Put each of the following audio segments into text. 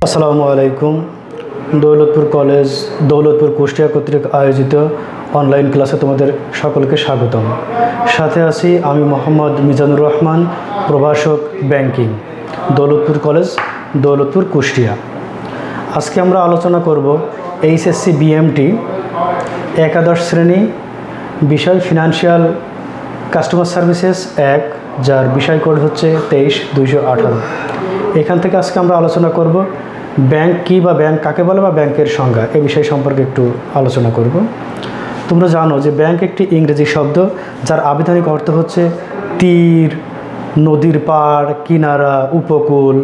আসসালামু আলাইকুম। দৌলতপুর কলেজ দৌলতপুর কুষ্টিয়া কর্তৃক আয়োজিত অনলাইন ক্লাসে তোমাদের সকলকে স্বাগতম। সাথে আছি আমি মোহাম্মদ মিজানুর রহমান, প্রভাষক ব্যাংকিং, দৌলতপুর কলেজ দৌলতপুর কুষ্টিয়া। আজকে আমরা আলোচনা করব এইচএসসি বিএমটি একাদশ শ্রেণী, বিষয় ফিনান্সিয়াল কাস্টমার সার্ভিসেস 1, যার বিষয় কোড হচ্ছে 23218। এখান থেকে আজকে আমরা আলোচনা করব ব্যাংক কী বা ব্যাংক কাকে বলে বা ব্যাংকের সংজ্ঞা, এই বিষয় সম্পর্কে একটু আলোচনা করব। তোমরা জানো যে ব্যাংক একটি ইংরেজি শব্দ, যার আবিধানিক অর্থ হচ্ছে তীর, নদীর পাড়, কিনারা, উপকূল,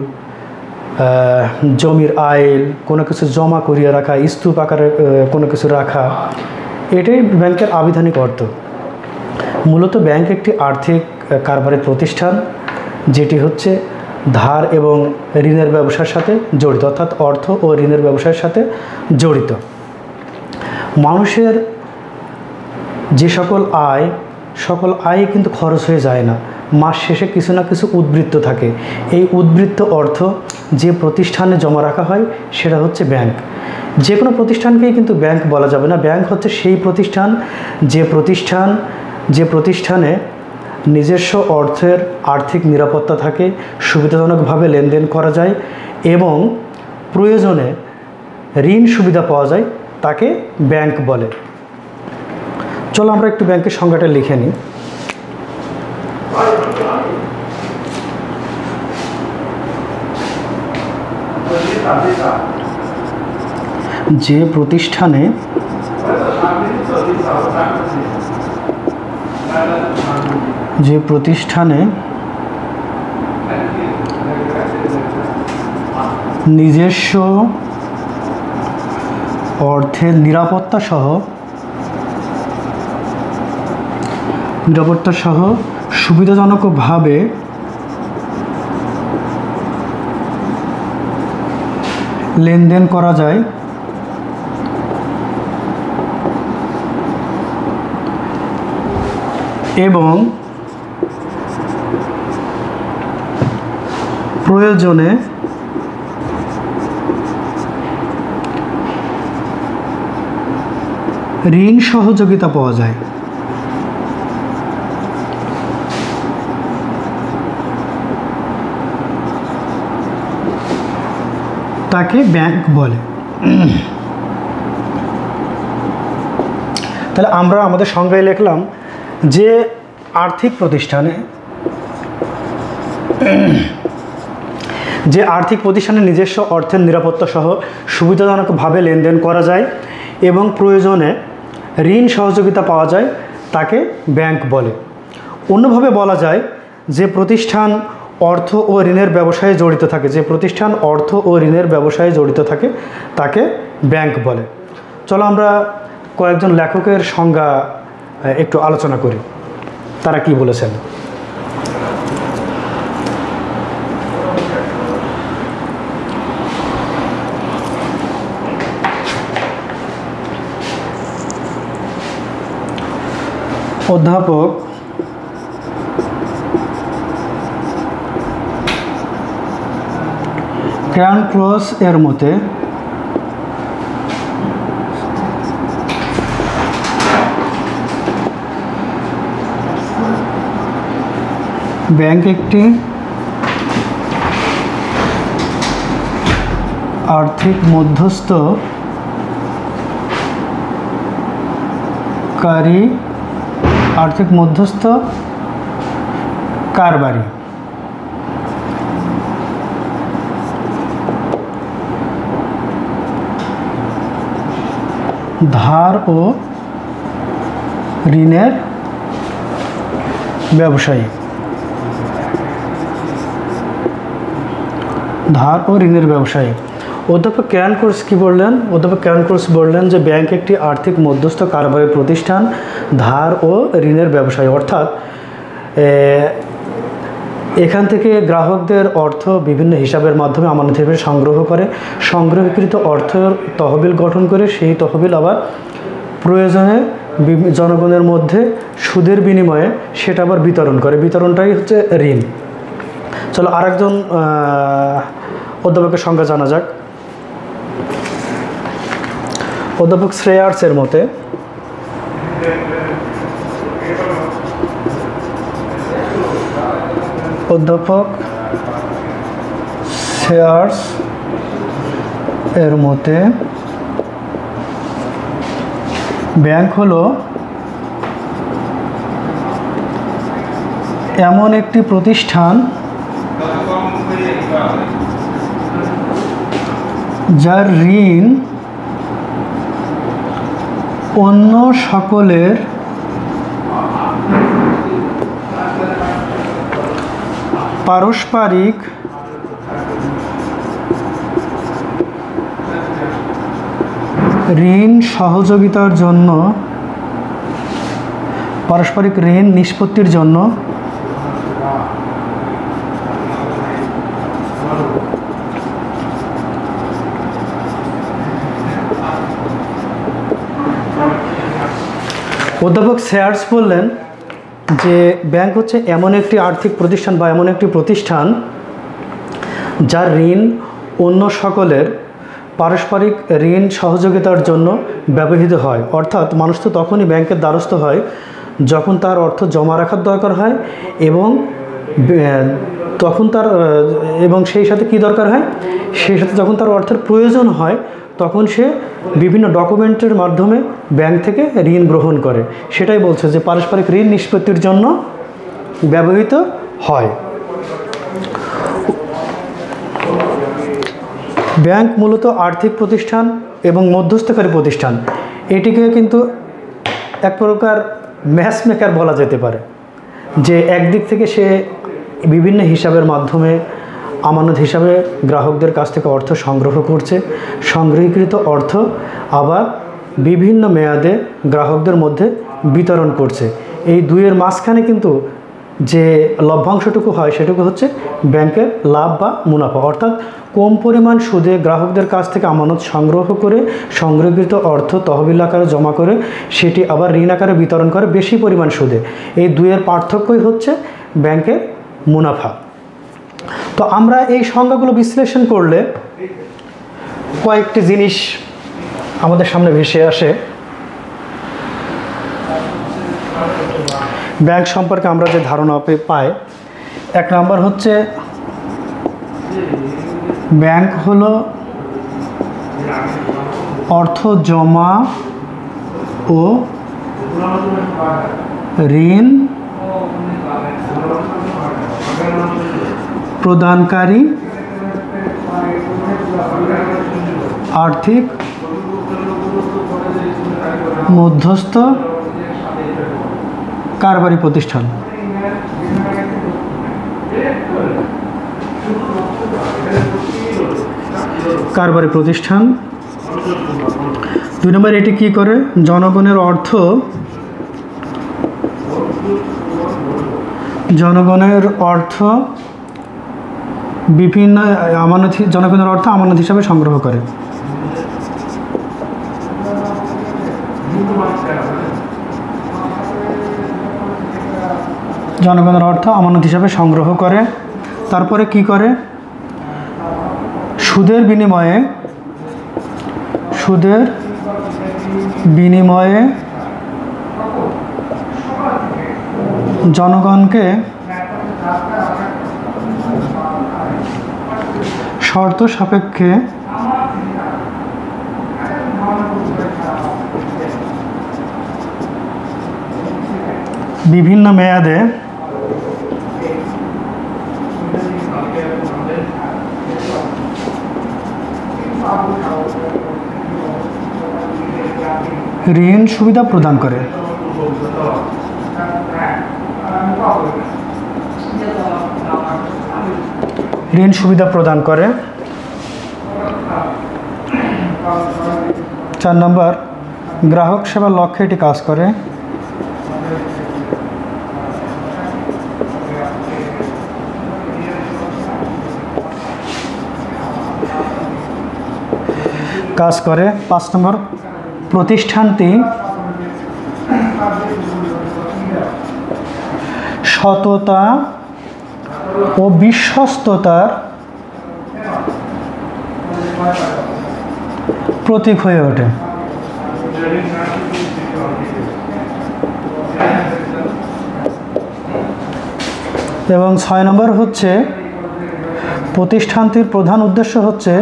জমির আইল, কোনো কিছু জমা করিয়ে রাখা, স্তূপ আকারে কোনো কিছু রাখা, এটাই ব্যাংকের আবিধানিক অর্থ। মূলত ব্যাংক একটি আর্থিক কারবারের প্রতিষ্ঠান, যেটি হচ্ছে ধার এবং ঋণের ব্যবসার সাথে জড়িত, অর্থাৎ অর্থ ও ঋণের ব্যবসার সাথে জড়িত। মানুষের যে সকল আয় কিন্তু খরচ হয়ে যায় না, মাস শেষে কিছু না কিছু উদ্বৃত্ত থাকে। এই উদ্বৃত্ত অর্থ যে প্রতিষ্ঠানে জমা রাখা হয় সেটা হচ্ছে ব্যাংক। যে কোনো প্রতিষ্ঠানকেই কিন্তু ব্যাংক বলা যাবে না। ব্যাংক হচ্ছে সেই প্রতিষ্ঠান যে প্রতিষ্ঠানে নিজস্ব অর্থের আর্থিক নিরাপত্তা থাকে, সুবিধাজনকভাবে লেনদেন করা যায় এবং প্রয়োজনে ঋণ সুবিধা পাওয়া যায়, তাকে ব্যাংক বলে। চলো আমরা একটু ব্যাংকের সংজ্ঞাটা লিখে নিই। যে প্রতিষ্ঠানে নিজস্ব অর্থের নিরাপত্তা সহ সুবিধাজনকভাবে লেনদেন করা যায় এবং প্রয়োজনে ঋণ সহযোগিতা পাওয়া যায়, তাকে ব্যাংক বলে। তাহলে আমরা আমাদের সংজ্ঞায় লিখলাম যে আর্থিক প্রতিষ্ঠানে নিজস্ব অর্থের নিরাপত্তা সহ সুবিধাজনকভাবে লেনদেন করা যায় এবং প্রয়োজনে ঋণ সহযোগিতা পাওয়া যায়, তাকে ব্যাংক বলে। অন্যভাবে বলা যায় যে প্রতিষ্ঠান অর্থ ও ঋণের ব্যবসায়ে জড়িত থাকে, তাকে ব্যাংক বলে। চলো আমরা কয়েকজন লেখকের সংজ্ঞা একটু আলোচনা করি, তারা কি বলেছেন। অধ্যাপক ক্যানক্রস এর মতে ব্যাংক একটি আর্থিক মধ্যস্থ কারবারি। ধার ও ঋণের ব্যবসায়ী। অধ্যাপক ক্যানক্রস কি বললেন? অধ্যাপক ক্যানক্রস বললেন যে ব্যাংক একটি আর্থিক মধ্যস্থ কারবারি প্রতিষ্ঠান, ধার ও ঋণের ব্যবসায়ী। অর্থাৎ এখান থেকে গ্রাহকদের অর্থ বিভিন্ন হিসাবের মাধ্যমে আমানত হিসেবে সংগ্রহকৃত অর্থের তহবিল গঠন করে সেই তহবিল আবার প্রয়োজনে জনগণের মধ্যে সুদের বিনিময়ে সেটা আবার বিতরণ করে। বিতরণটাই হচ্ছে ঋণ। চলো আরেকজন অধ্যাপকের সংজ্ঞা জানা যাক। অধ্যাপক শ্রেয়ার্সের মতে অধ্যাপক শ্রেয়ার্স এর মতে ব্যাংক হলো এমন একটি প্রতিষ্ঠান যার ঋণ অন্য সকলের পারস্পরিক ঋণ সহযোগিতার জন্য পারস্পরিক ঋণ নিষ্পত্তির জন্য অধ্যাপক শ্রেয়ার্স বললেন যে ব্যাংক হচ্ছে এমন একটি আর্থিক প্রতিষ্ঠান বা এমন একটি প্রতিষ্ঠান যার ঋণ অন্য সকলের পারস্পরিক ঋণ সহযোগিতার জন্য ব্যবহৃত হয়। অর্থাৎ মানুষ তো তখনই ব্যাংকের দ্বারস্থ হয় যখন তার অর্থ জমা রাখার দরকার হয় এবং সেই সাথে কি দরকার হয়, সেই সাথে যখন তার অর্থের প্রয়োজন হয় তখন সে বিভিন্ন ডকুমেন্টের মাধ্যমে ব্যাংক থেকে ঋণ গ্রহণ করে। সেটাই বলছে যে পারস্পরিক ঋণ নিষ্পত্তির জন্য ব্যবহৃত হয়। ব্যাংক মূলত আর্থিক প্রতিষ্ঠান এবং মধ্যস্থকারী প্রতিষ্ঠান। এটিকে কিন্তু এক প্রকার ম্যাচ মেকার বলা যেতে পারে, যে একদিক থেকে সে বিভিন্ন হিসাবের মাধ্যমে আমানত হিসাবে গ্রাহকদের কাছ থেকে অর্থ সংগ্রহ করছে, সংগৃহীকৃত অর্থ আবার বিভিন্ন মেয়াদে গ্রাহকদের মধ্যে বিতরণ করছে। এই দুইয়ের মাঝখানে কিন্তু যে লভ্যাংশটুকু হয় সেটুকু হচ্ছে ব্যাংকের লাভ বা মুনাফা। অর্থাৎ কম পরিমাণ সুদে গ্রাহকদের কাছ থেকে আমানত সংগ্রহ করে সংগৃহীত অর্থ তহবিল আকারে জমা করে সেটি আবার ঋণ আকারে বিতরণ করে বেশি পরিমাণ সুদে। এই দুইয়ের পার্থক্যই হচ্ছে ব্যাংকের মুনাফা। তো আমরা এই সংজ্ঞাগুলো বিশ্লেষণ করলে কয়েকটি জিনিস আমাদের সামনে ভেসে আসে। ব্যাংক সম্পর্কে আমরা যে ধারণা পাই, এক নম্বর হচ্ছে ব্যাংক হলো অর্থ জমা ও ঋণ প্রদানকারী আর্থিক মধ্যস্থ কারবারি প্রতিষ্ঠান। কারবারি প্রতিষ্ঠান। 2 নম্বর, এটি কি করে? জনগণের অর্থ বিভিন্ন জনগণের অর্থ আমানত হিসাবে সংগ্রহ করে। জনগণের অর্থ আমানত হিসাবে সংগ্রহ করে। তারপরে কি করে? সুদের বিনিময়ে জনগণকে শর্ত সাপেক্ষে বিভিন্ন মেয়াদে ঋণ সুবিধা প্রদান করে। ঋণ সুবিধা প্রদান করে। 4 নম্বর, গ্রাহক সেবার লক্ষ্যে এটি কাজ করে। কাজ করে। 5 নম্বর, প্রতিষ্ঠানটি সততা ও বিশ্বস্ততার প্রতীক হয়ে ওঠে। এবং 6 নম্বর হচ্ছে প্রতিষ্ঠানটির প্রধান উদ্দেশ্য হচ্ছে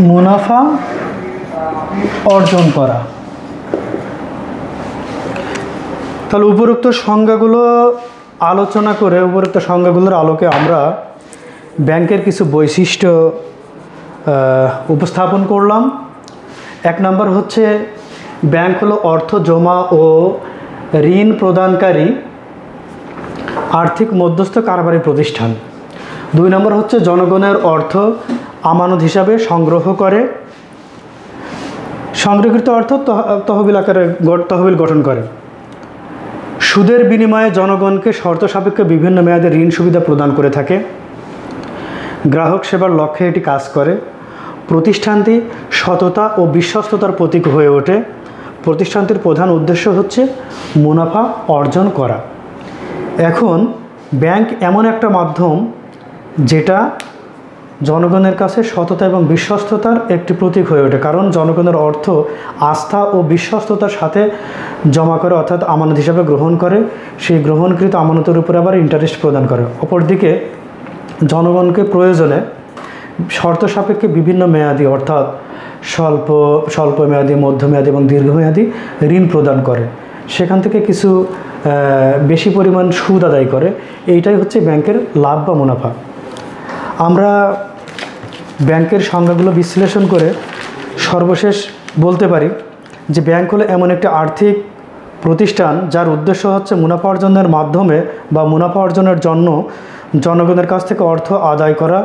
মুনাফা অর্জন করা। তাহলে উপরোক্ত সংজ্ঞাগুলো আলোচনা করে উপরোক্ত সংজ্ঞাগুলোর আলোকে আমরা ব্যাংকের কিছু বৈশিষ্ট্য উপস্থাপন করলাম। 1 নম্বর হচ্ছে ব্যাংক হলো অর্থ জমা ও ঋণ প্রদানকারী আর্থিক মধ্যস্থ কারবারি প্রতিষ্ঠান। 2 নম্বর হচ্ছে জনগণের অর্থ আমানত হিসাবে সংগ্রহ করে, সংরক্ষিত অর্থ তহবিল আকারে তহবিল গঠন করে। সুদের বিনিময়ে জনগণকে শর্ত সাপেক্ষে বিভিন্ন মেয়াদে ঋণ সুবিধা প্রদান করে থাকে। গ্রাহক সেবার লক্ষ্যে এটি কাজ করে। প্রতিষ্ঠানটি সততা ও বিশ্বস্ততার প্রতীক হয়ে ওঠে। প্রতিষ্ঠানটির প্রধান উদ্দেশ্য হচ্ছে মুনাফা অর্জন করা। এখন ব্যাংক এমন একটা মাধ্যম যেটা জনগণের কাছে সততা এবং বিশ্বস্ততার একটি প্রতীক হয়ে ওঠে, কারণ জনগণের অর্থ আস্থা ও বিশ্বস্ততার সাথে জমা করে, অর্থাৎ আমানত হিসাবে গ্রহণ করে। সেই গ্রহণকৃত আমানতের উপরে আবার ইন্টারেস্ট প্রদান করে। অপরদিকে জনগণকে প্রয়োজনে শর্ত সাপেক্ষে বিভিন্ন মেয়াদি, অর্থাৎ স্বল্প মেয়াদি, মধ্যমেয়াদী এবং দীর্ঘমেয়াদী ঋণ প্রদান করে। সেখান থেকে কিছু বেশি পরিমাণ সুদ আদায় করে। এইটাই হচ্ছে ব্যাংকের লাভ বা মুনাফা। আমরা ব্যাংকের সংজ্ঞাগুলো বিশ্লেষণ করে সর্বশেষ বলতে পারি যে ব্যাংক হলো এমন একটি আর্থিক প্রতিষ্ঠান যার উদ্দেশ্য হচ্ছে মুনাফা অর্জনের মাধ্যমে বা মুনাফা অর্জনের জন্য জনগণের কাছ থেকে অর্থ আদায় করা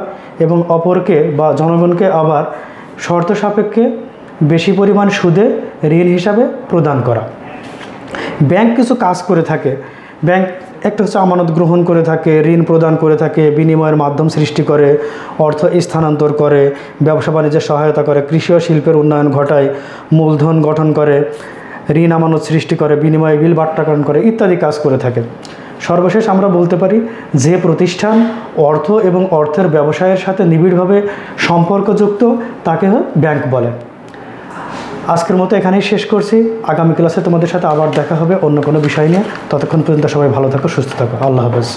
এবং অপরকে বা জনগণকে আবার শর্ত সাপেক্ষে বেশি পরিমাণ সুদে ঋণ হিসাবে প্রদান করা। ব্যাংক কিছু কাজ করে থাকে। ব্যাংক একটা হচ্ছে আমানত গ্রহণ করে থাকে, ঋণ প্রদান করে থাকে, বিনিময়ের মাধ্যম সৃষ্টি করে, অর্থ স্থানান্তর করে, ব্যবসা বাণিজ্যে সহায়তা করে, কৃষি ও শিল্পের উন্নয়ন ঘটায়, মূলধন গঠন করে, ঋণ আমানত সৃষ্টি করে, বিনিময়ে বিল বাট্টাকরণ করে ইত্যাদি কাজ করে থাকে। সর্বশেষ আমরা বলতে পারি যে প্রতিষ্ঠান অর্থ এবং অর্থের ব্যবসায়ের সাথে নিবিড়ভাবে সম্পর্কযুক্ত তাকে ব্যাংক বলে। আজকের মতো এখানেই শেষ করছি। আগামী ক্লাসে তোমাদের সাথে আবার দেখা হবে অন্য কোনো বিষয় নিয়ে। ততক্ষণ পর্যন্ত সবাই ভালো থাকো, সুস্থ থাকো। আল্লাহ হাফেজ।